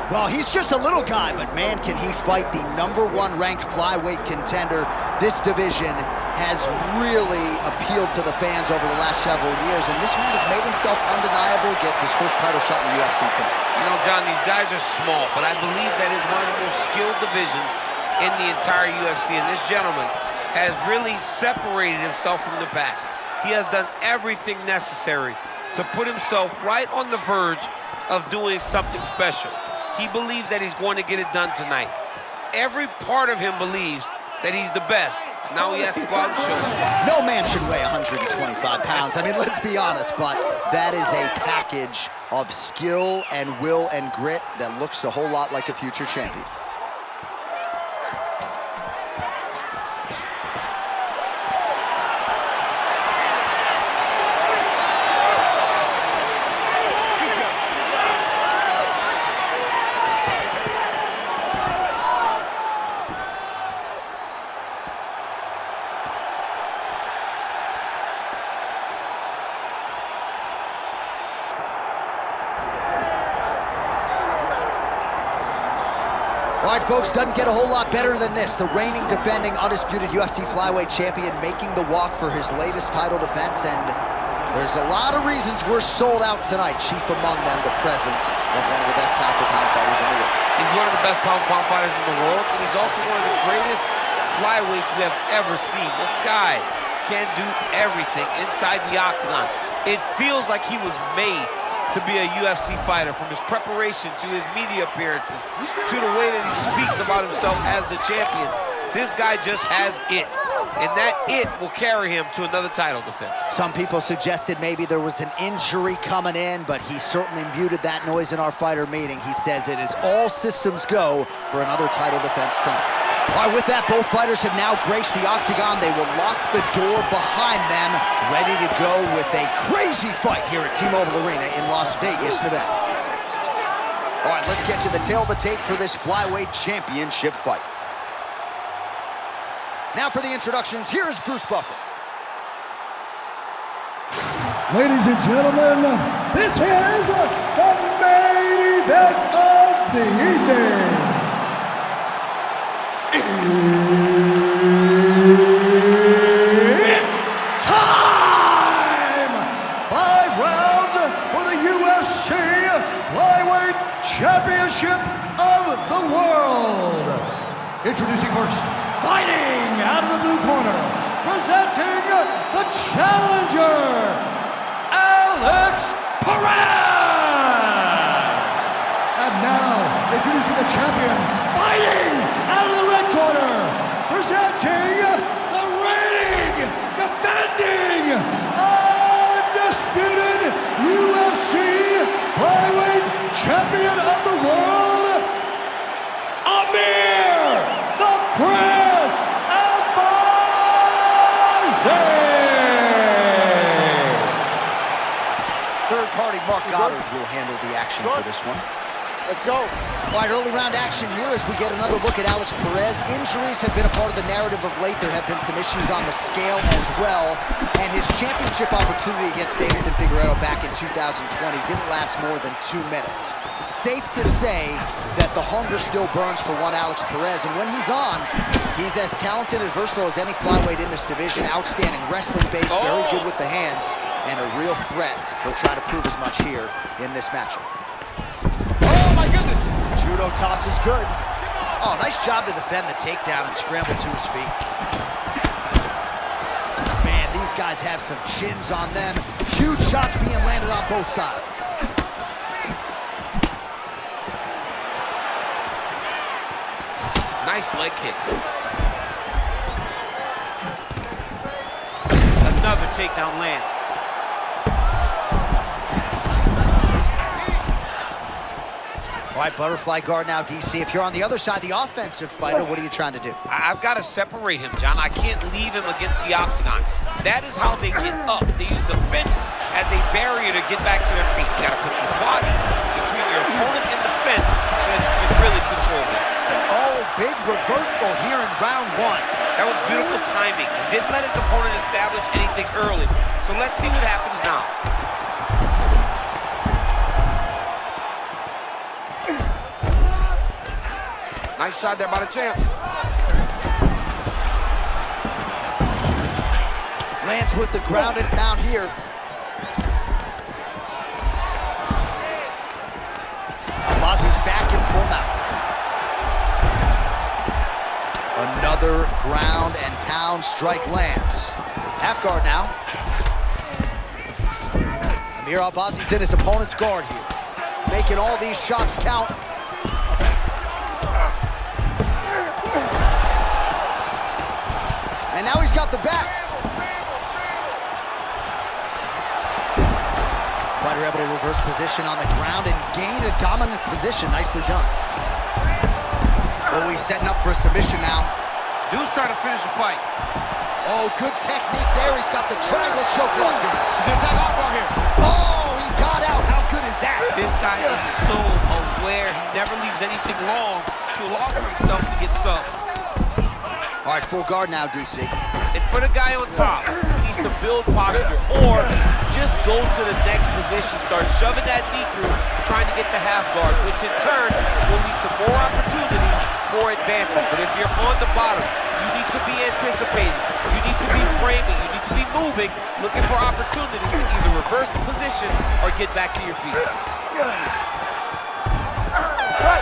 Well, he's just a little guy, but man, can he fight the #1 ranked flyweight contender. This division has really appealed to the fans over the last several years, and this man has made himself undeniable, gets his first title shot in the UFC tonight. You know, John, these guys are small, but I believe that is one of the most skilled divisions in the entire UFC, and this gentleman has really separated himself from the pack. He has done everything necessary to put himself right on the verge of doing something special. He believes that he's going to get it done tonight. Every part of him believes that he's the best. Now he has to go out and show it. No man should weigh 125 pounds. I mean, let's be honest, but that is a package of skill and will and grit that looks a whole lot like a future champion. All right, folks, doesn't get a whole lot better than this. The reigning, defending, undisputed UFC flyweight champion making the walk for his latest title defense, and there's a lot of reasons we're sold out tonight. Chief among them, the presence of one of the best pound-for-pound fighters in the world. He's one of the best pound-for-pound fighters in the world, and he's also one of the greatest flyweights we have ever seen. This guy can do everything inside the octagon. It feels like he was made to be a UFC fighter, from his preparation to his media appearances to the way that he speaks about himself as the champion. This guy just has it, and that it will carry him to another title defense. Some people suggested maybe there was an injury coming in, but he certainly muted that noise in our fighter meeting. He says it is all systems go for another title defense tonight. All right, with that, both fighters have now graced the octagon. They will lock the door behind them, ready to go with a crazy fight here at T-Mobile Arena in Las Vegas, Nevada. All right, let's get to the tail of the tape for this flyweight championship fight. Now for the introductions, here's Bruce Buffer. Ladies and gentlemen, this is the main event of the evening. It's time! 5 rounds for the UFC Flyweight Championship of the World. Introducing first, fighting out of the blue corner, presenting the challenger, Alex Perez. And now, introducing the champion, fighting out of the red corner, presenting the reigning, defending, undisputed UFC Flyweight Champion of the World, Amir the Perez Albazi. Third party Mark Goddard will handle the action for this one. Let's go. All right, early round action here as we get another look at Alex Perez. Injuries have been a part of the narrative of late. There have been some issues on the scale as well. And his championship opportunity against Davison Figueiredo back in 2020 didn't last more than 2 minutes. Safe to say that the hunger still burns for one Alex Perez. And when he's on, he's as talented and versatile as any flyweight in this division. Outstanding wrestling base, very good with the hands, and a real threat. He'll try to prove as much here in this matchup. Judo toss is good. Oh, nice job to defend the takedown and scramble to his feet. Man, these guys have some chins on them. Huge shots being landed on both sides. Nice leg kick. Another takedown lands. All right, butterfly guard now, DC. If you're on the other side, the offensive fighter, what are you trying to do? I've got to separate him, John. I can't leave him against the octagon. That is how they get up. They use the fence as a barrier to get back to their feet. You got to put your body between your opponent and the fence so that you can really control them. Oh, big reversal here in round 1. That was beautiful timing. He didn't let his opponent establish anything early. So let's see what happens now. Nice shot there by the champ. Lands with the ground and pound here. Albazi's back in full mount. Another ground and pound strike lands. Half guard now. Amir Albazi's in his opponent's guard here, making all these shots count. And now he's got the back. Fighter able to reverse position on the ground and gain a dominant position. Nicely done. Oh, he's setting up for a submission now. Dude's trying to finish the fight. Oh, good technique there. He's got the triangle choke locked in. He's gonna tag off right here. Oh, he got out. How good is that? This guy is so aware. He never leaves anything long to allow for himself to get some. All right, full guard now, DC. And for the guy on top, he needs to build posture or just go to the next position, start shoving that knee through, trying to get the half guard, which in turn will lead to more opportunities for advancement. But if you're on the bottom, you need to be anticipating, you need to be framing, you need to be moving, looking for opportunities to either reverse the position or get back to your feet.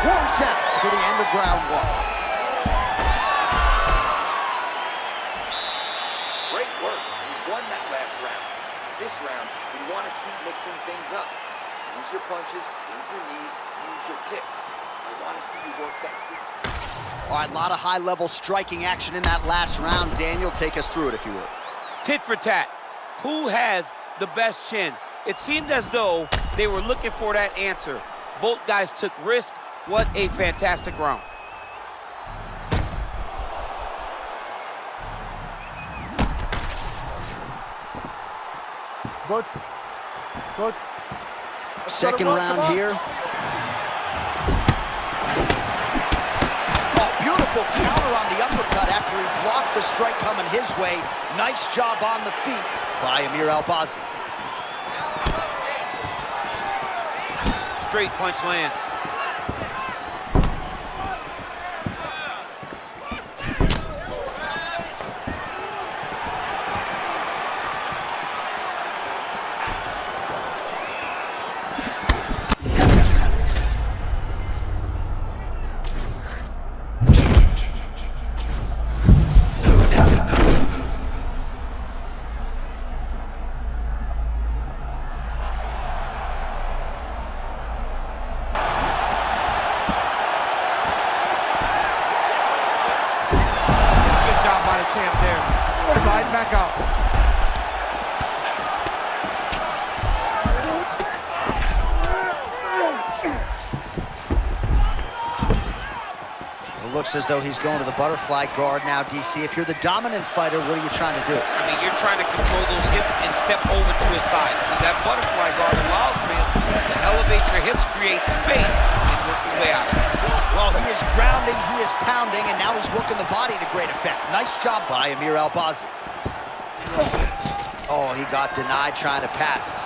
Horn sounds for the end of round one. Great work. You won that last round. This round, we want to keep mixing things up. Use your punches, use your knees, use your kicks. I want to see you work that deep. All right, a lot of high-level striking action in that last round. Daniel, take us through it, if you would. Tit for tat. Who has the best chin? It seemed as though they were looking for that answer. Both guys took risks. What a fantastic round. Good. Good. Second round here. Oh, beautiful counter on the uppercut after he blocked the strike coming his way. Nice job on the feet by Amir Albazi. Straight punch lands. Champ there. Slide back out. It looks as though he's going to the butterfly guard now, DC. If you're the dominant fighter, what are you trying to do? I mean, you're trying to control those hips and step over to his side. And that butterfly guard allows man to elevate your hips, create space, and work his way out. Well, he is grounding, he is pounding, and now he's working the body to great effect. Nice job by Amir Albazi. Oh, he got denied trying to pass.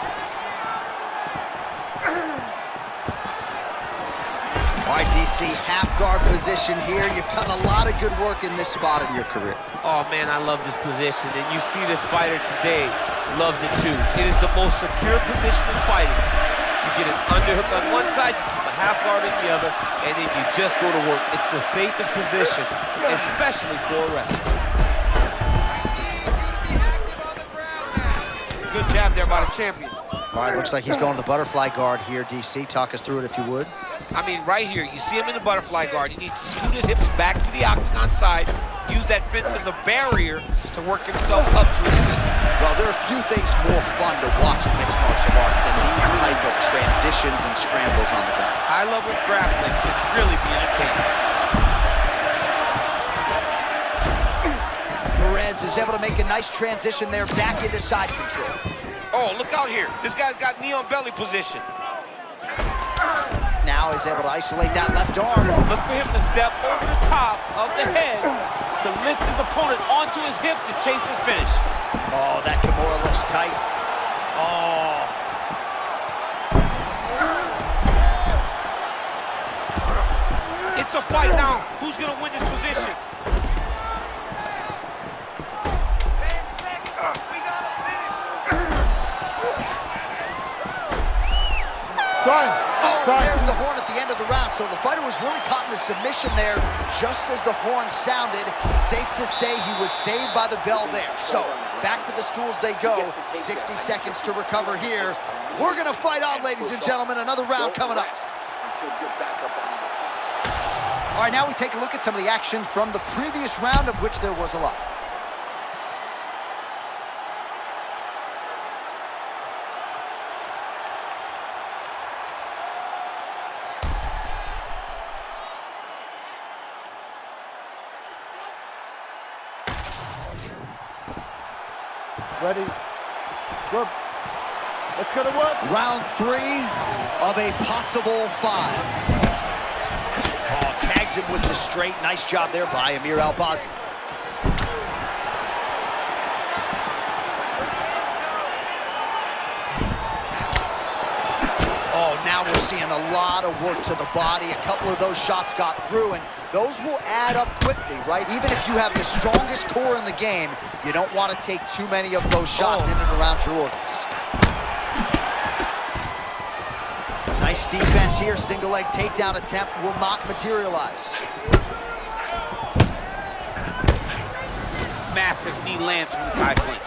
All right, DC, half guard position here. You've done a lot of good work in this spot in your career. Oh, man, I love this position. And you see this fighter today loves it, too. It is the most secure position in fighting. You get an underhook on one side, you keep a half guard on the other, and then you just go to work. It's the safest position, especially for a wrestler. Good jab there by the champion. All right, looks like he's going to the butterfly guard here, DC. Talk us through it if you would. I mean, right here, you see him in the butterfly guard. He needs to scoot his hips back to the octagon side, use that fence as a barrier to work himself up to his feet. Well, there are a few things more fun to watch in mixed martial arts than these type of transitions and scrambles on the ground. High-level grappling can really be entertaining. Perez is able to make a nice transition there back into side control. Oh, look out here. This guy's got knee on belly position. Now he's able to isolate that left arm. Look for him to step over the top of the head to lift his opponent onto his hip to chase his finish. Oh, that Kimura looks tight. Oh. It's a fight now. Who's going to win this position? There's the horn at the end of the round. So the fighter was really caught in a submission there just as the horn sounded. Safe to say he was saved by the bell there. So back to the stools they go. 60 seconds to recover here. We're going to fight on, ladies and gentlemen. Another round coming up. All right, now we take a look at some of the action from the previous round, of which there was a lot. Ready? Good. Let's go to work. Round 3 of a possible 5. Oh, tags him with the straight. Nice job there by Amir Albazi. Oh, now we're seeing a lot of work to the body. A couple of those shots got through, and those will add up quickly, right? Even if you have the strongest core in the game, you don't want to take too many of those shots in and around your organs. Nice defense here. Single leg takedown attempt will not materialize. Massive knee lands from the tie clinch.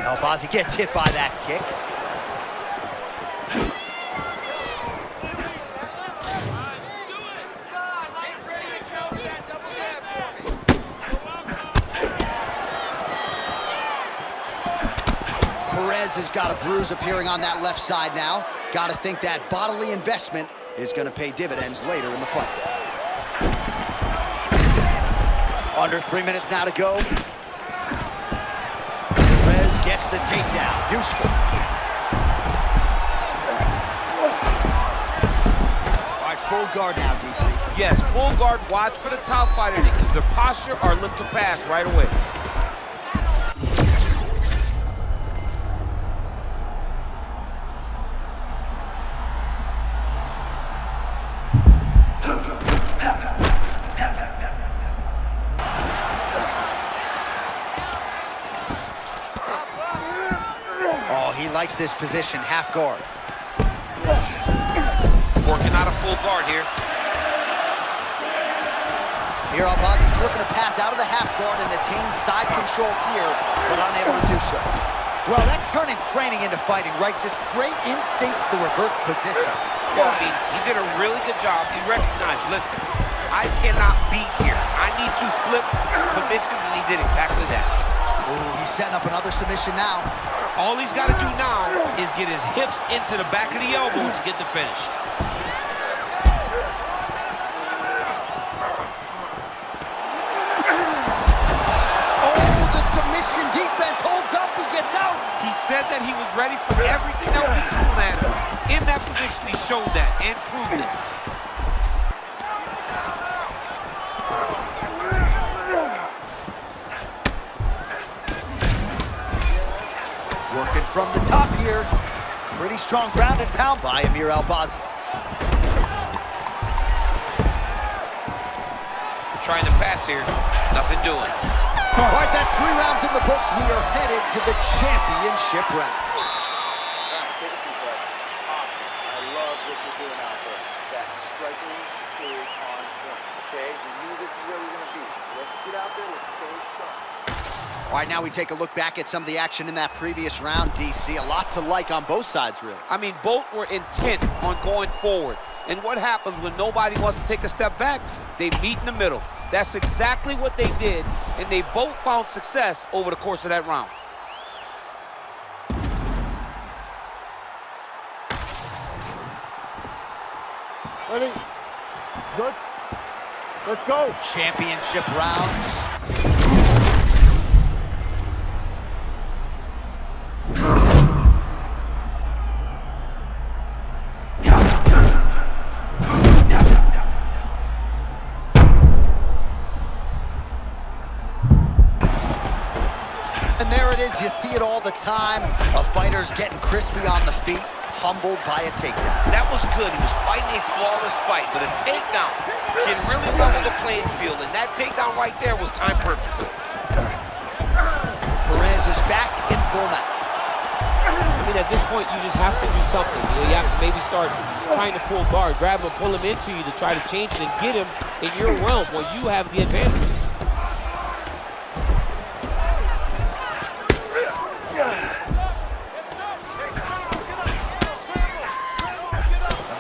Albazi gets hit by that kick. Perez has got a bruise appearing on that left side now. Got to think that bodily investment is going to pay dividends later in the fight. Under 3 minutes now to go. Perez gets the takedown. Useful. All right, full guard now, DC. Yes, full guard. Watch for the top fighter to either posture or look to pass right away. He likes this position, half guard. Working out a full guard here. Here, Albazi's looking to pass out of the half guard and attain side control here, but unable to do so. Well, that's turning training into fighting, right? Just great instincts to reverse position. Well, I mean, he did a really good job. He recognized, listen, I cannot be here. I need to flip positions, and he did exactly that. Ooh, he's setting up another submission now. All he's got to do now is get his hips into the back of the elbow to get the finish. Oh, the submission defense holds up. He gets out. He said that he was ready for everything that would be thrown at him. In that position, he showed that and proved it. Working from the top here. Pretty strong ground and pound by Amir Albazi. Trying to pass here, nothing doing. All right, that's 3 rounds in the books. We are headed to the championship rounds. All right, take a seat, bud. Awesome. I love what you're doing out there. That striking is on point, okay? We knew this is where we're going to be, so let's get out there, let's stay sharp. All right, now we take a look back at some of the action in that previous round, DC. A lot to like on both sides, really. I mean, both were intent on going forward. And what happens when nobody wants to take a step back? They meet in the middle. That's exactly what they did, and they both found success over the course of that round. Ready? Good. Let's go. Championship rounds. You see it all all the time. A fighter's getting crispy on the feet, humbled by a takedown. That was good. He was fighting a flawless fight, but a takedown can really level the playing field, and that takedown right there was time perfect. Perez is back in format. I mean, at this point, you just have to do something. You have to maybe start trying to pull guard, grab him, pull him into you to try to change it and get him in your realm where you have the advantage.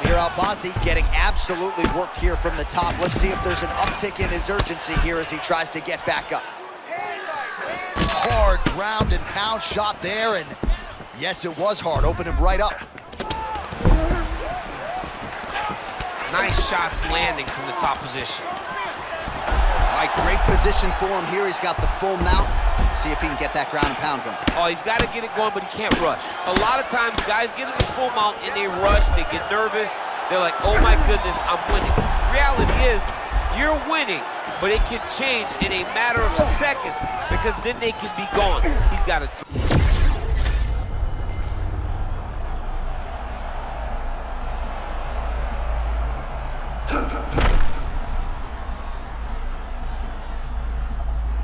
Amir Albazi getting absolutely worked here from the top. Let's see if there's an uptick in his urgency here as he tries to get back up. Hard ground and pound shot there, and yes, it was hard. Opened him right up. Nice shots landing from the top position. All right, great position for him here. He's got the full mount. See if he can get that ground and pound going. Oh, he's got to get it going, but he can't rush. A lot of times, guys get in the full mount and they rush, they get nervous. They're like, oh my goodness, I'm winning. Reality is, you're winning, but it can change in a matter of seconds because then they can be gone. He's got to...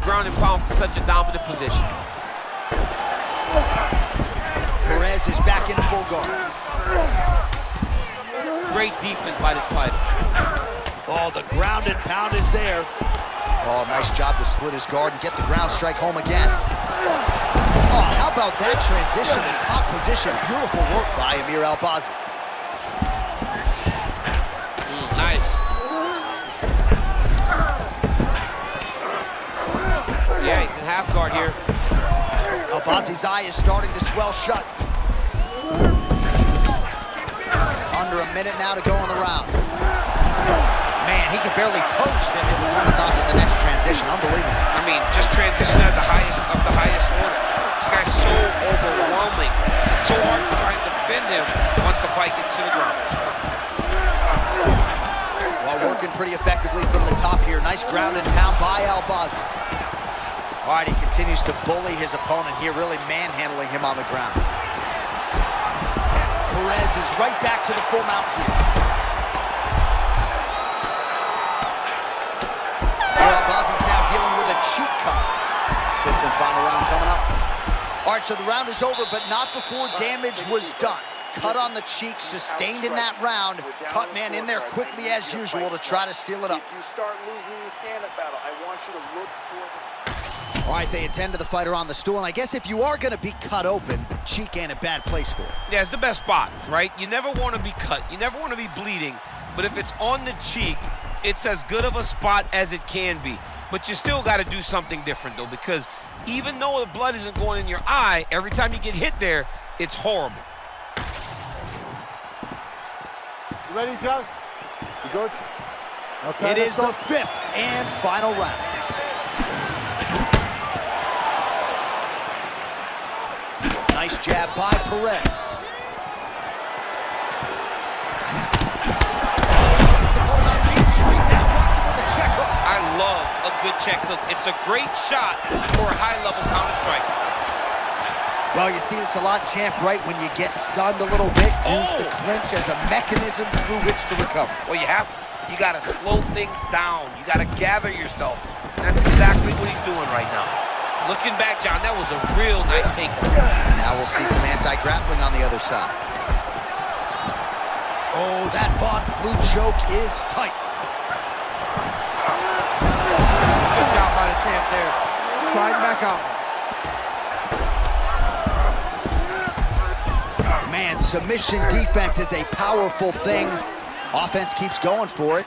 ground and pound, such a dominant position. Perez is back in full guard. Great defense by this fighter. Oh, the ground and pound is there. Oh, nice job to split his guard and get the ground strike home again. Oh, how about that transition and top position? Beautiful work by Amir Albazi. Nice. Yeah, he's in half guard here. Albazi's eye is starting to swell shut. Under a minute now to go in the round. Man, he can barely post, and his opponent's on to the next transition. Unbelievable. I mean, just transition at the highest order. This guy's so overwhelming. It's so hard to try and defend him once the fight gets to the ground. While working pretty effectively from the top here. Nice ground and pound by Albazi. All right, he continues to bully his opponent here, really manhandling him on the ground. Perez is right back to the full mount here. Albazi's now dealing with a cheek cut. Fifth and final round coming up. All right, so the round is over, but not before damage was done. Cut on the cheek, sustained in that round. Cut man in there quickly as usual to try to seal it up. If you start losing the stand-up battle, I want you to look for the... All right, they attend to the fighter on the stool, and I guess if you are going to be cut open, cheek ain't a bad place for it. Yeah, it's the best spot, right? You never want to be cut. You never want to be bleeding. But if it's on the cheek, it's as good of a spot as it can be. But you still got to do something different, though, because even though the blood isn't going in your eye, every time you get hit there, it's horrible. You ready, John? You good? Okay, it is the fifth and final round. Nice jab by Perez. I love a good check hook. It's a great shot for a high-level counter-strike. Well, you see this a lot, champ, right? When you get stunned a little bit, use the clinch as a mechanism through which to recover. Well, you have to. You got to slow things down. You got to gather yourself. That's exactly what he's doing right now. Looking back, John, that was a real nice takedown. Now we'll see some anti-grappling on the other side. Oh, that Von Flue choke is tight. Good job by the champ there. Sliding back out. Man, submission defense is a powerful thing. Offense keeps going for it.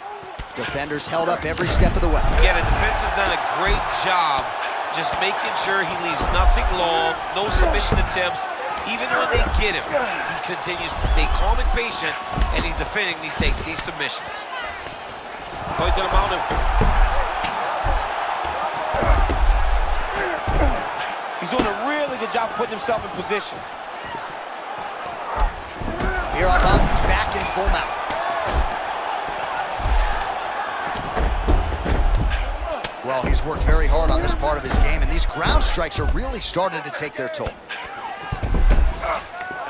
Defenders held up every step of the way. Yeah, the defense has done a great job just making sure he leaves nothing long, no submission attempts. Even when they get him, he continues to stay calm and patient, and he's defending these submissions. Oh, he's gonna mount him. He's doing a really good job putting himself in position. Amir Albazi's back in full mount. Well, he's worked very hard on this part of his game, and these ground strikes are really starting to take their toll.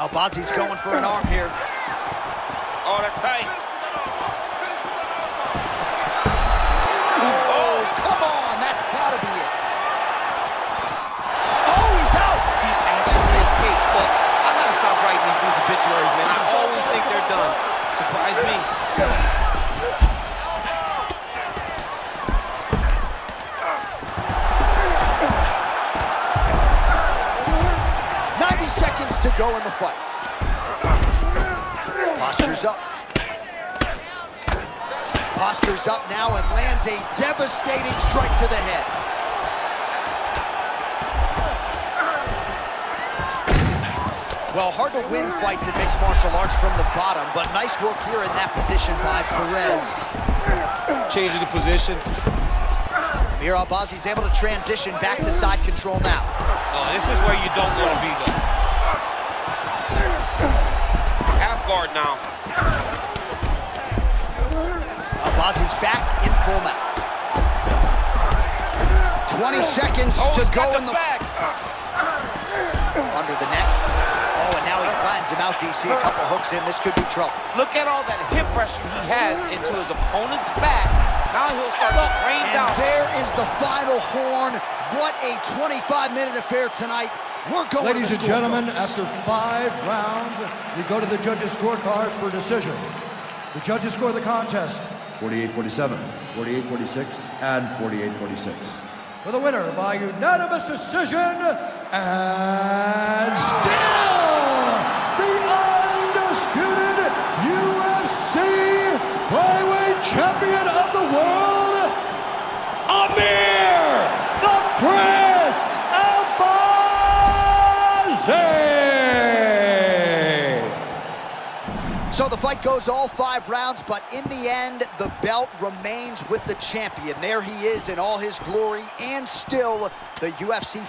Albazi's going for an arm here. Oh, that's tight. Oh, come on, that's gotta be it. Oh, he's out. He actually escaped. Look, I gotta stop writing these dudes obituaries, man. I always think they're done. Surprise me. 90 seconds to go in the fight. Posture's up. Posture's up now and lands a devastating strike to the head. Well, hard to win fights in mixed martial arts from the bottom, but nice work here in that position by Perez. Changing the position. Amir Albazi's able to transition back to side control now. Oh, this is where you don't want to be, though. Half guard now. Albazi's back in full mount. 20 seconds to go in the back. Under the neck. Oh, and now he flattens him out, DC. A couple hooks in. This could be trouble. Look at all that hip pressure he has into his opponent's back. Now he'll start to rain And down. there is the final horn. What a 25-minute affair tonight. We're going Ladies to the and gentlemen, scorecards. after 5 rounds, we go to the judges' scorecards for decision. The judges score the contest 48-47, 48-46, and 48-46. For the winner by unanimous decision, and still the undisputed UFC flyweight champion of the world, Amir the Perez Albazi! So the fight goes all 5 rounds, but in the end, the belt remains with the champion. There he is in all his glory, and still the UFC